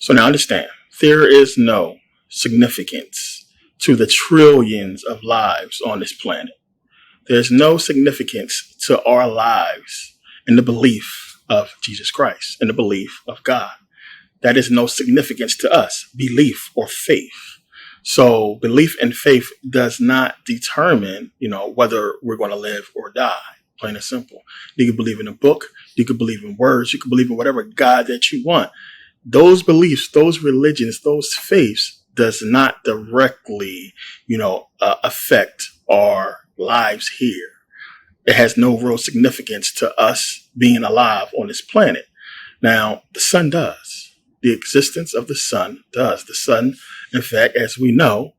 So now understand, there is no significance to the trillions of lives on this planet. There's no significance to our lives in the belief of Jesus Christ, in the belief of God. That is no significance to us, belief or faith. So belief and faith does not determine, whether we're going to live or die. Plain and simple. You can believe in a book. You can believe in words. You can believe in whatever God that you want. Those beliefs, those religions, those faiths does not directly, affect our lives here. It has no real significance to us being alive on this planet. Now, the sun does. The existence of the sun does. The sun, in fact, as we know,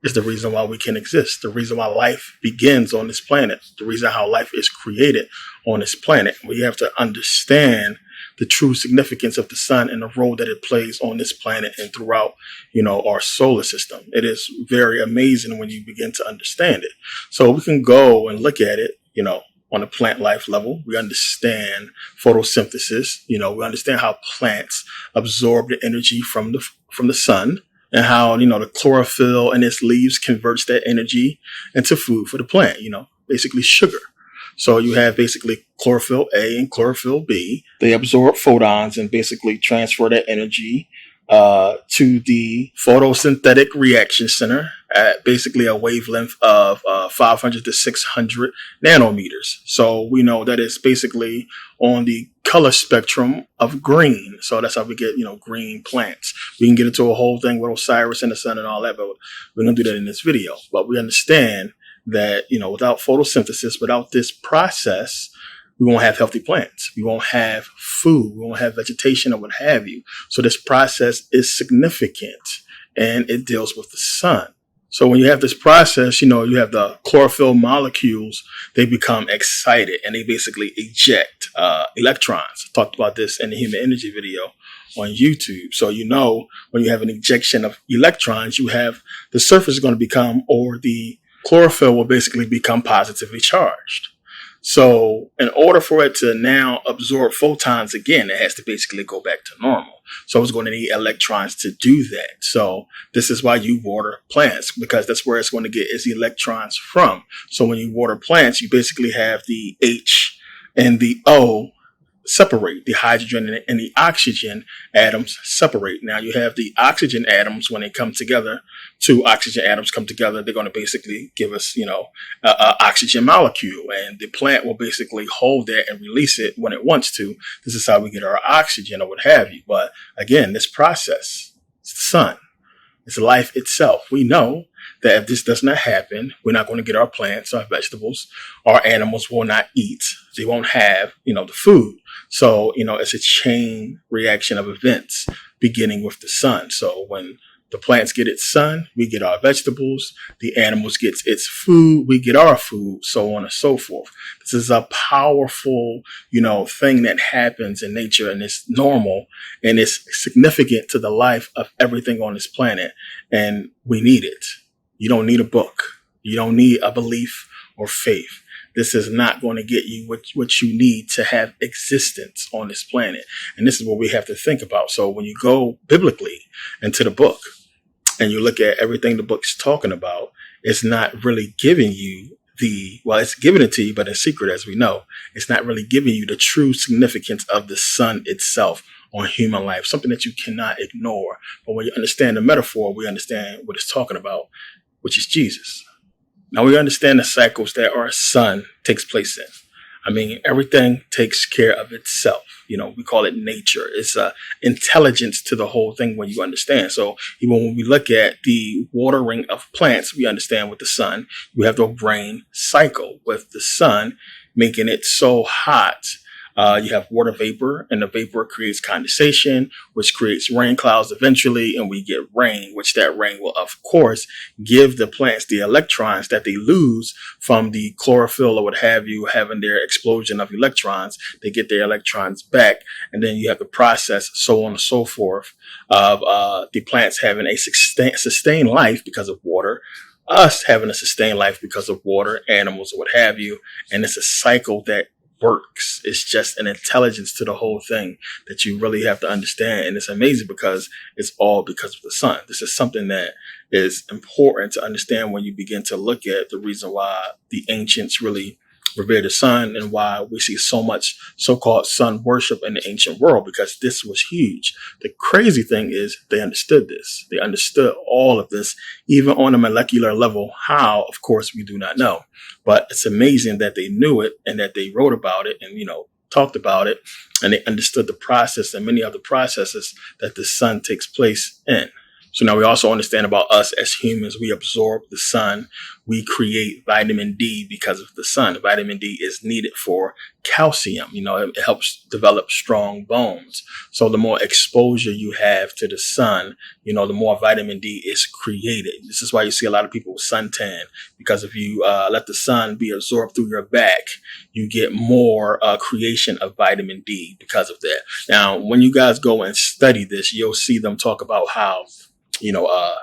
is the reason why we can exist, the reason why life begins on this planet, the reason how life is created on this planet. We have to understand the true significance of the sun and the role that it plays on this planet and throughout, our solar system. It is very amazing when you begin to understand it. So we can go and look at it, on a plant life level. We understand photosynthesis. We understand how plants absorb the energy from the sun, and how, the chlorophyll in its leaves converts that energy into food for the plant, basically sugar. So you have basically chlorophyll A and chlorophyll B. They absorb photons and basically transfer that energy to the photosynthetic reaction center at basically a wavelength of 500 to 600 nanometers. So we know that it's basically on the color spectrum of green. So that's how we get, green plants. We can get into a whole thing with Osiris and the sun and all that, but we're going to do that in this video. But we understand that, without photosynthesis, without this process, we won't have healthy plants. We won't have food. We won't have vegetation or what have you. So this process is significant, and it deals with the sun. So when you have this process, you have the chlorophyll molecules, they become excited and they basically eject electrons. I talked about this in the human energy video on YouTube. So, when you have an ejection of electrons, you have the surface is going to become, or the chlorophyll will basically become positively charged. So in order for it to now absorb photons again, it has to basically go back to normal. So it's going to need electrons to do that. So this is why you water plants, because that's where it's going to get its electrons from. So when you water plants, you basically have the H and the O separate. The hydrogen and the oxygen atoms separate. Now you have the oxygen atoms, when they come together, two oxygen atoms come together, they're going to basically give us, a oxygen molecule, and the plant will basically hold that and release it when it wants to. This is how we get our oxygen or what have you. But again, this process, it's the sun. It's life itself. We know that if this does not happen, we're not going to get our plants, our vegetables, our animals will not eat. They won't have, the food. So, it's a chain reaction of events beginning with the sun. So when the plants get its sun, we get our vegetables. The animals get its food, we get our food, so on and so forth. This is a powerful, thing that happens in nature, and it's normal, and it's significant to the life of everything on this planet. And we need it. You don't need a book. You don't need a belief or faith. This is not going to get you what you need to have existence on this planet. And this is what we have to think about. So when you go biblically into the book and you look at everything the book's talking about, it's not really giving you it's giving it to you, but in secret, as we know, it's not really giving you the true significance of the sun itself on human life, something that you cannot ignore. But when you understand the metaphor, we understand what it's talking about, which is Jesus. Now we understand the cycles that our sun takes place in. I mean, everything takes care of itself. We call it nature. It's a intelligence to the whole thing when you understand. So even when we look at the watering of plants, we understand with the sun, you have the rain cycle with the sun making it so hot. You have water vapor, and the vapor creates condensation, which creates rain clouds eventually, and we get rain, which that rain will, of course, give the plants the electrons that they lose from the chlorophyll or what have you, having their explosion of electrons. They get their electrons back, and then you have the process, so on and so forth, of the plants having a sustained life because of water, us having a sustained life because of water, animals, or what have you, and it's a cycle that works. It's just an intelligence to the whole thing that you really have to understand. And it's amazing because it's all because of the sun. This is something that is important to understand when you begin to look at the reason why the ancients really revere the sun and why we see so much so-called sun worship in the ancient world, because this was huge. The crazy thing is they understood this. They understood all of this, even on a molecular level. How, of course, we do not know. But it's amazing that they knew it and that they wrote about it and, talked about it, and they understood the process and many other processes that the sun takes place in. So now we also understand about us as humans. We absorb the sun. We create vitamin D because of the sun. Vitamin D is needed for calcium. It helps develop strong bones. So the more exposure you have to the sun, the more vitamin D is created. This is why you see a lot of people with suntan, because if you let the sun be absorbed through your back, you get more creation of vitamin D because of that. Now, when you guys go and study this, you'll see them talk about how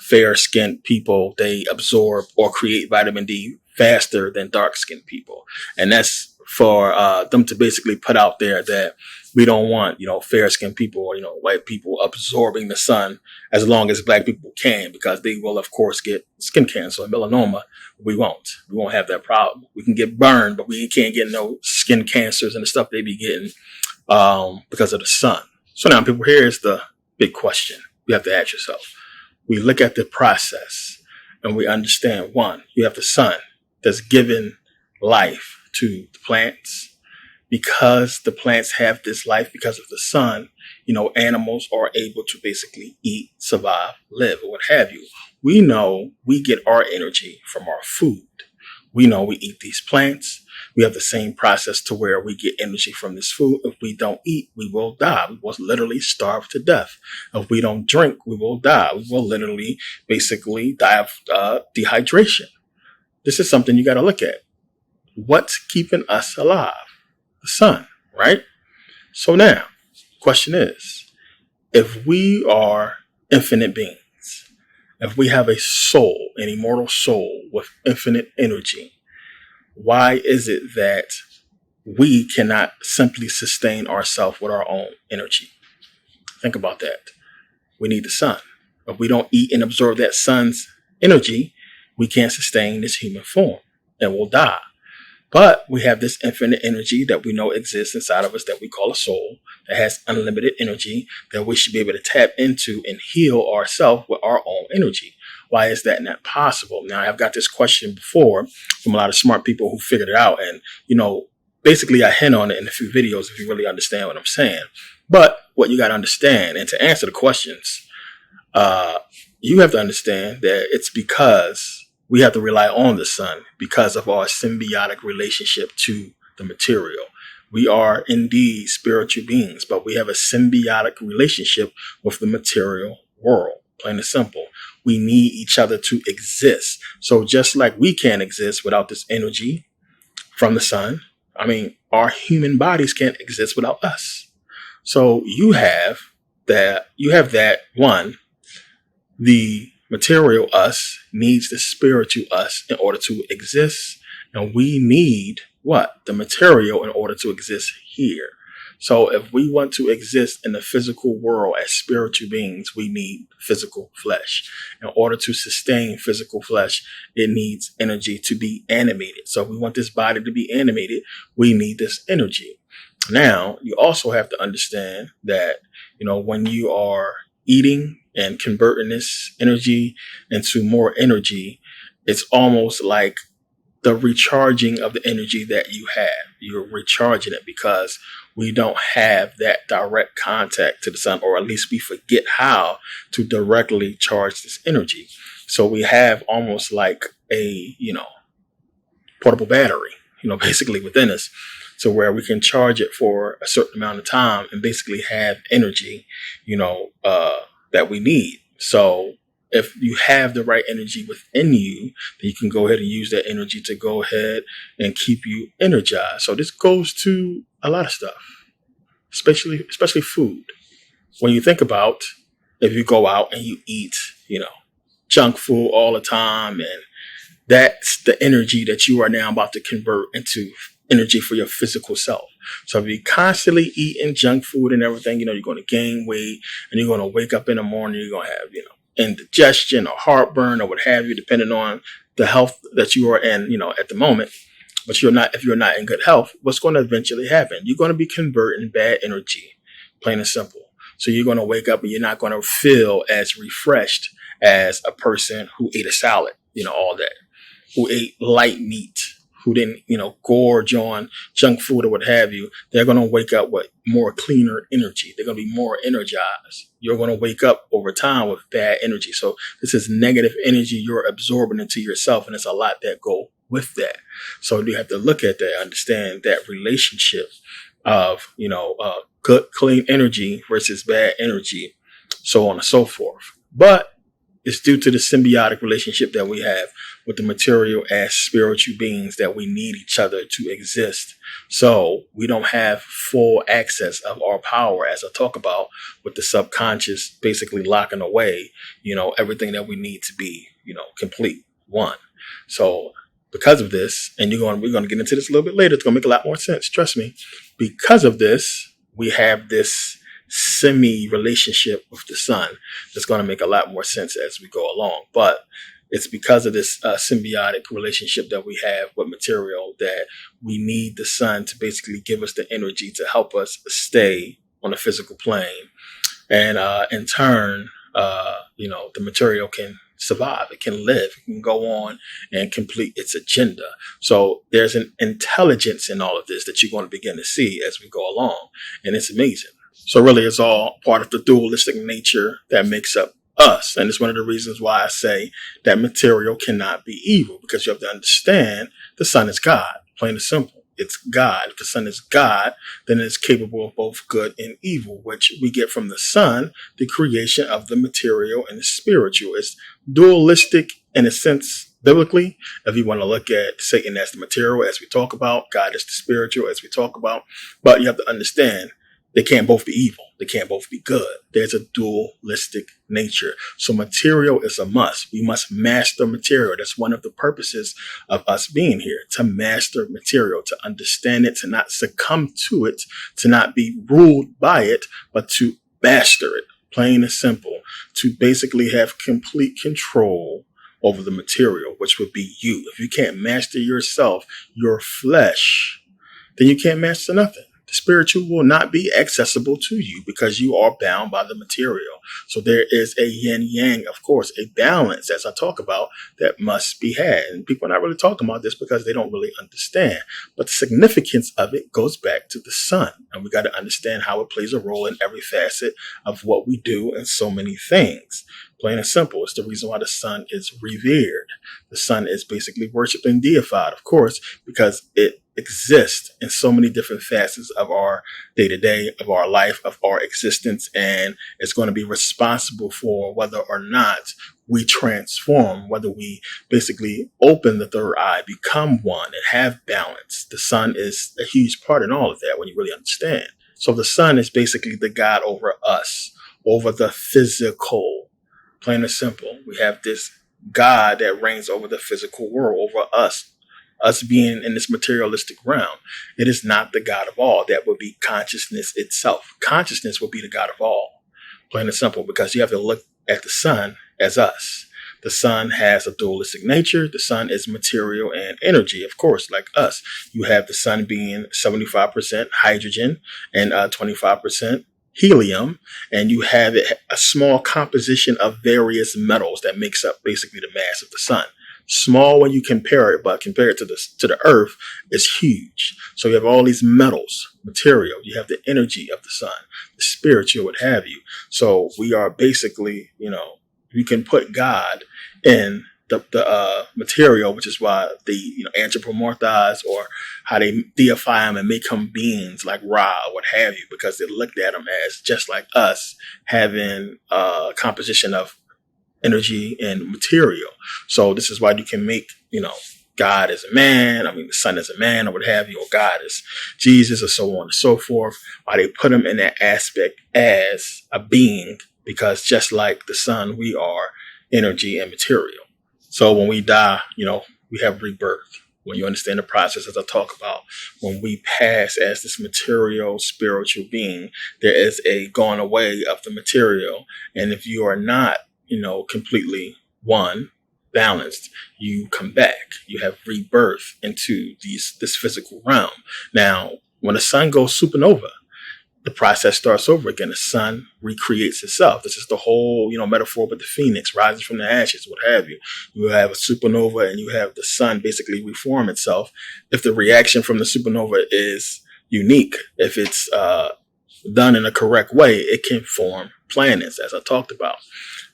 fair-skinned people, they absorb or create vitamin D faster than dark-skinned people. And that's for them to basically put out there that we don't want, fair-skinned people or, white people absorbing the sun as long as black people can, because they will, of course, get skin cancer and melanoma. We won't. We won't have that problem. We can get burned, but we can't get no skin cancers and the stuff they be getting because of the sun. So now, people, here's the big question you have to ask yourself. We look at the process and we understand, one, you have the sun that's given life to the plants. Because the plants have this life because of the sun, animals are able to basically eat, survive, live, or what have you. We know we get our energy from our food. We know we eat these plants. We have the same process to where we get energy from this food. If we don't eat, we will die. We will literally starve to death. If we don't drink, we will die. We will literally basically die of dehydration. This is something you got to look at. What's keeping us alive? The sun, right? So now, question is, if we are infinite beings, if we have a soul, an immortal soul with infinite energy, why is it that we cannot simply sustain ourselves with our own energy? Think about that. We need the sun. If we don't eat and absorb that sun's energy, we can't sustain this human form and we'll die. But we have this infinite energy that we know exists inside of us that we call a soul, that has unlimited energy that we should be able to tap into and heal ourselves with our own energy. Why is that not possible? Now, I've got this question before from a lot of smart people who figured it out. And, basically I hint on it in a few videos if you really understand what I'm saying. But what you got to understand, and to answer the questions, you have to understand that it's because we have to rely on the sun because of our symbiotic relationship to the material. We are indeed spiritual beings, but we have a symbiotic relationship with the material world. Plain and simple. We need each other to exist. So just like we can't exist without this energy from the sun, our human bodies can't exist without us. So you have that one, the material us needs the spiritual us in order to exist. And we need what? The material in order to exist here. So if we want to exist in the physical world as spiritual beings, we need physical flesh. In order to sustain physical flesh, it needs energy to be animated. So if we want this body to be animated, we need this energy. Now, you also have to understand that, when you are eating and converting this energy into more energy, it's almost like the recharging of the energy that you have. You're recharging it because we don't have that direct contact to the sun, or at least we forget how to directly charge this energy. So we have almost like a, portable battery, basically within us, to where we can charge it for a certain amount of time and basically have energy, that we need. So if you have the right energy within you, then you can go ahead and use that energy to go ahead and keep you energized. So this goes to a lot of stuff, especially food. When you think about if you go out and you eat, junk food all the time, and that's the energy that you are now about to convert into energy for your physical self. So if you're constantly eating junk food and everything, you're going to gain weight, and you're going to wake up in the morning, you're going to have, indigestion or heartburn or what have you, depending on the health that you are in, at the moment. But if you're not in good health, what's going to eventually happen? You're going to be converting bad energy, plain and simple. So you're going to wake up and you're not going to feel as refreshed as a person who ate a salad, all that, who ate light meat, who didn't, gorge on junk food or what have you. They're going to wake up with more cleaner energy. They're going to be more energized. You're going to wake up over time with bad energy. So this is negative energy you're absorbing into yourself, and there's a lot that go with that. So you have to look at that, understand that relationship of, good, clean energy versus bad energy, so on and so forth. But it's due to the symbiotic relationship that we have with the material as spiritual beings, that we need each other to exist. So we don't have full access of our power, as I talk about, with the subconscious basically locking away, everything that we need to be, complete, one. So because of this, and we're going to get into this a little bit later, it's going to make a lot more sense. Trust me. Because of this, we have this semi-relationship with the sun that's going to make a lot more sense as we go along. But it's because of this symbiotic relationship that we have with material that we need the sun to basically give us the energy to help us stay on the physical plane. And in turn, the material can survive. It can live. It can go on and complete its agenda. So there's an intelligence in all of this that you're going to begin to see as we go along. And it's amazing. So really, it's all part of the dualistic nature that makes up us. And it's one of the reasons why I say that material cannot be evil, because you have to understand the sun is God, plain and simple. It's God. If the sun is God, then it's capable of both good and evil, which we get from the sun, the creation of the material and the spiritual. It's dualistic in a sense, biblically. If you want to look at Satan as the material, as we talk about, God is the spiritual, as we talk about. But you have to understand, they can't both be evil. They can't both be good. There's a dualistic nature. So material is a must. We must master material. That's one of the purposes of us being here, to master material, to understand it, to not succumb to it, to not be ruled by it, but to master it, plain and simple, to basically have complete control over the material, which would be you. If you can't master yourself, your flesh, then you can't master nothing. The spiritual will not be accessible to you because you are bound by the material. So there is a yin yang, of course, a balance, as I talk about, that must be had. And people are not really talking about this because they don't really understand. But the significance of it goes back to the sun. And we got to understand how it plays a role in every facet of what we do and so many things. Plain and simple. It's the reason why the sun is revered. The sun is basically worshipped and deified, of course, because it exists in so many different facets of our day-to-day, of our life, of our existence, and it's going to be responsible for whether or not we transform, whether we basically open the third eye, become one, and have balance. The sun is a huge part in all of that when you really understand. So the sun is basically the God over us, over the physical. Plain and simple. We have this God that reigns over the physical world, over us being in this materialistic realm. It is not the God of all. That would be consciousness itself. Consciousness would be the God of all. Plain and simple, because you have to look at the sun as us. The sun has a dualistic nature. The sun is material and energy, of course, like us. You have the sun being 75% hydrogen and 25% helium, and you have a small composition of various metals that makes up basically the mass of the sun. Small when you compare it, but compared to the earth, it's huge. So you have all these metals, material. You have the energy of the sun, the spiritual, what have you. So we are basically, you can put God in the material, which is why they anthropomorphize, or how they deify him and make him beings like Ra, what have you, because they looked at him as just like us, having a composition of energy and material. So this is why you can make, God as a man, the sun as a man, or what have you, or God as Jesus, or so on and so forth, why they put him in that aspect as a being, because just like the sun, we are energy and material. So when we die, we have rebirth. when you understand the process, as I talk about, when we pass as this material spiritual being, there is a going away of the material. And if you are not, completely one, balanced, you come back. You have rebirth into this physical realm. Now, when the sun goes supernova, the process starts over again. The sun recreates itself. This is the whole, metaphor with the phoenix rising from the ashes, what have you. You have a supernova and you have the sun basically reform itself. If the reaction from the supernova is unique, if it's done in a correct way, it can form planets, as I talked about.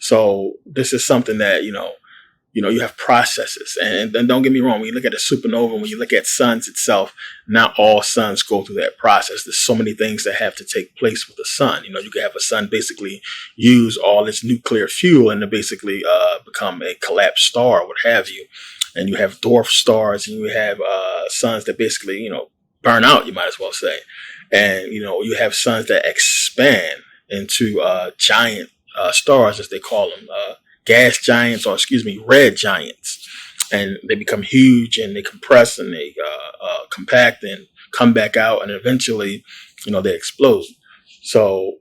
So this is something that, you have processes. And don't get me wrong, when you look at a supernova, when you look at suns itself, not all suns go through that process. There's so many things that have to take place with the sun. You can have a sun basically use all its nuclear fuel and to basically become a collapsed star, what have you. And you have dwarf stars and you have suns that basically, burn out, you might as well say. And, you have suns that expand into giant stars, as they call them, gas giants, or red giants, and they become huge and they compress and they compact and come back out, and eventually, they explode. So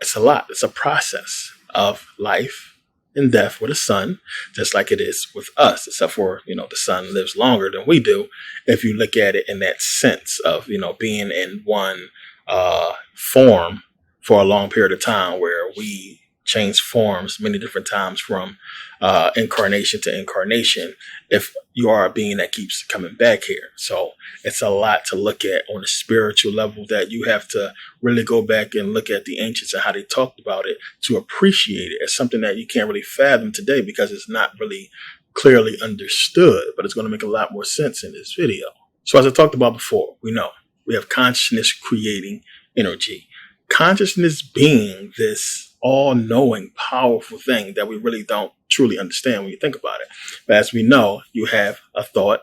it's a lot. It's a process of life and death with the sun, just like it is with us, except for, the sun lives longer than we do. If you look at it in that sense of, being in one form for a long period of time, where we change forms many different times from incarnation to incarnation, if you are a being that keeps coming back here. So it's a lot to look at on a spiritual level, that you have to really go back and look at the ancients and how they talked about it to appreciate it as something that you can't really fathom today because it's not really clearly understood, but it's going to make a lot more sense in this video. So as I talked about before, we know we have consciousness creating energy. Consciousness being this all-knowing, powerful thing that we really don't truly understand when you think about it. But as we know, you have a thought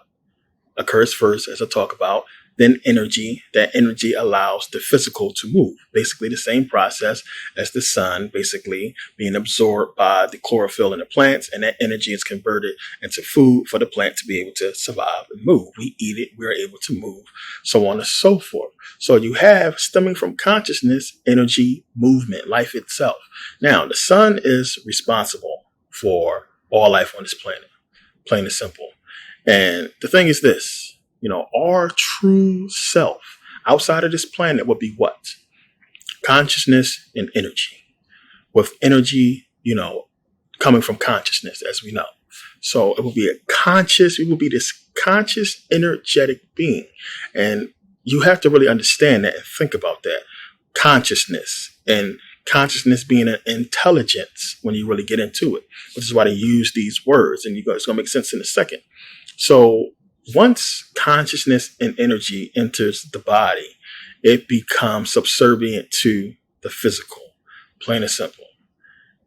occurs first, as I talk about, then energy. That energy allows the physical to move. Basically the same process as the sun basically being absorbed by the chlorophyll in the plants, and that energy is converted into food for the plant to be able to survive and move. We eat it, we're able to move, so on and so forth. So you have, stemming from consciousness, energy, movement, life itself. Now, the sun is responsible for all life on this planet, plain and simple. And the thing is this, our true self outside of this planet would be what? Consciousness and energy. With energy, coming from consciousness, as we know. So it will be we will be this conscious, energetic being. And you have to really understand that and think about that. Consciousness, and consciousness being an intelligence when you really get into it, which is why they use these words, and it's going to make sense in a second. So once consciousness and energy enters the body, it becomes subservient to the physical, plain and simple.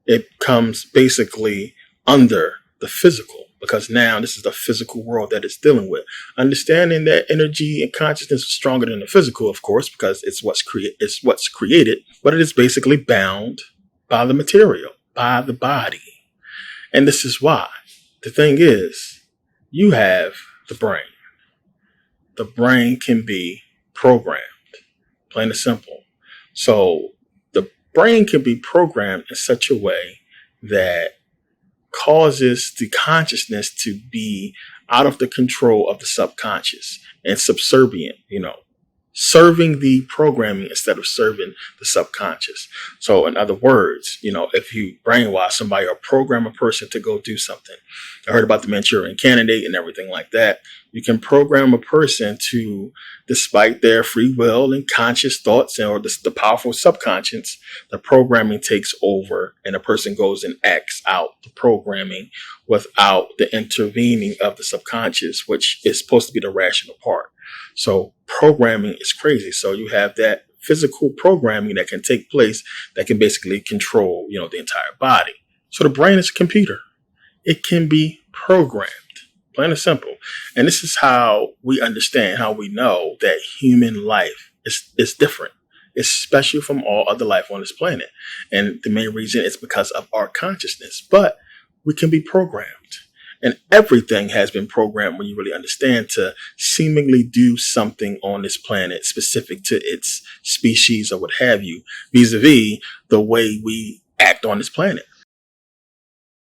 It comes basically under the physical, because now this is the physical world that it's dealing with. Understanding that energy and consciousness is stronger than the physical, of course, because it's what's created, but it is basically bound by the material, by the body. And this is why. The thing is, you have the brain. The brain can be programmed, plain and simple. So the brain can be programmed in such a way that causes the consciousness to be out of the control of the subconscious and subservient, serving the programming instead of serving the subconscious. So in other words, if you brainwash somebody or program a person to go do something, I heard about the Manchurian Candidate and everything like that. You can program a person to, despite their free will and conscious thoughts or the powerful subconscious, the programming takes over and a person goes and acts out the programming without the intervening of the subconscious, which is supposed to be the rational part. So programming is crazy. So you have that physical programming that can take place that can basically control, the entire body. So the brain is a computer. It can be programmed, plain and simple. And this is how we understand, how we know that human life is different. It's special from all other life on this planet. And the main reason is because of our consciousness. But we can be programmed. And everything has been programmed, when you really understand, to seemingly do something on this planet specific to its species or what have you, vis-a-vis the way we act on this planet.